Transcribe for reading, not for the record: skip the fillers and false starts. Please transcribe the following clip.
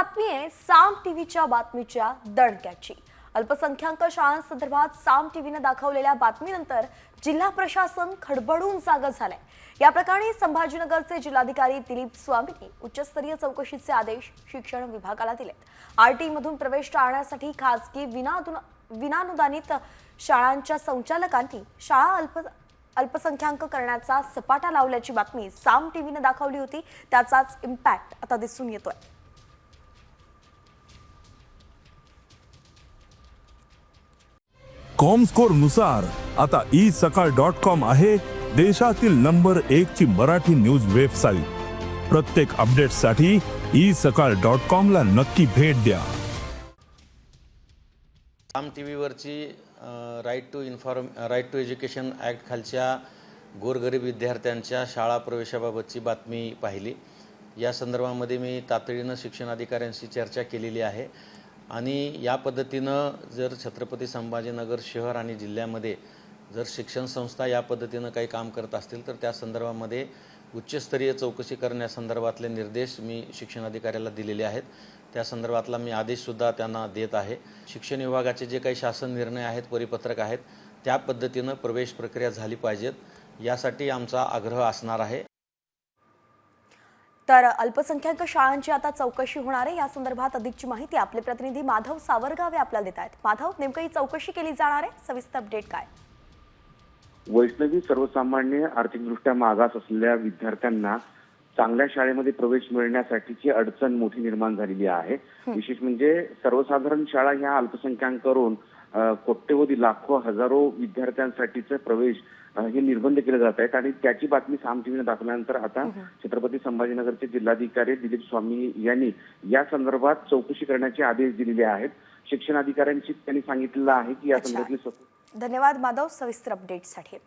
बातमी आहे साम टीव्हीच्या बातमीच्या दणक्याची। अल्पसंख्याक शाळांसंदर्भात साम टीव्हीने दाखवलेल्या बातमीनंतर जिल्हा प्रशासन खडबडून जागं झालंय। या प्रकरणी संभाजीनगरचे जिल्हाधिकारी दिलीप स्वामींनी उच्चस्तरीय चौकशीचे आदेश शिक्षण विभागाला दिलेत। आरटी मधून प्रवेश टाळण्यासाठी खासगी विनानुदानित शाळांच्या संचालकांनी शाळा अल्पसंख्याक करण्याचा सपाटा लावल्याची बातमी साम टीव्हीने दाखवली होती। त्याचाच इम्पॅक्ट आता दिसून येतोय। कॉमस्कोर नुसार आता isakal.com आहे देशातील नंबर 1 ची मराठी न्यूज वेबसाईट। प्रत्येक अपडेटसाठी isakal.com ला नक्की भेट द्या। साम टीव्हीवरची राईट टू एज्युकेशन ॲक्ट खालच्या गोरगरीब विद्यार्थ्यांच्या शाळा प्रवेशाबाबतची बातमी पाहिली। या संदर्भामध्ये मी तातडीनं शिक्षणाधिकाऱ्यांशी चर्चा केलेली आहे आणि या पद्धतीनं जर छत्रपती संभाजीनगर शहर आणि जिल्ह्यामध्ये जर शिक्षण संस्था या पद्धतीनं काही काम करत असतील तर त्या संदर्भामध्ये उच्चस्तरीय चौकशी करण्यासंदर्भातले निर्देश मी शिक्षणाधिकाऱ्याला दिलेले आहेत। त्या संदर्भातला मी आदेशसुद्धा त्यांना देत आहे। शिक्षण विभागाचे जे काही शासन निर्णय आहेत, परिपत्रक आहेत, त्या पद्धतीनं प्रवेश प्रक्रिया झाली पाहिजेत, यासाठी आमचा आग्रह असणार आहे। तर अल्पसंख्याक शाळांची आता चौकशी होणार आहे। या संदर्भात अधिकची माहिती आपले प्रतिनिधी माधव सावरगावे आपल्याला देत आहेत। माधव, नेमकं ही चौकशी केली जाणार आहे, सविस्तर अपडेट काय? वैष्णवी, सर्वसामान्य आर्थिकदृष्ट्या मागास असलेल्या विद्यार्थ्यांना चांगल्या शाळेमध्ये प्रवेश मिळण्यासाठीची अडचण मोठी निर्माण झालेली आहे। विशेष म्हणजे सर्वसाधारण शाळा ह्या अल्पसंख्याकांकडून कोट्यवधी लाखो हजारो विद्यार्थ्यांसाठीचे प्रवेश हे निर्बंध केले जात आहेत आणि त्याची बातमी साम टीव्हीने दाखवल्यानंतर आता छत्रपती संभाजीनगरचे जिल्हाधिकारी दिलीप स्वामी यांनी या संदर्भात चौकशी करण्याचे आदेश दिलेले आहेत। शिक्षण अधिकाऱ्यांशी त्यांनी सांगितलेलं आहे की या संदर्भातली धन्यवाद माधव सविस्तर अपडेटसाठी।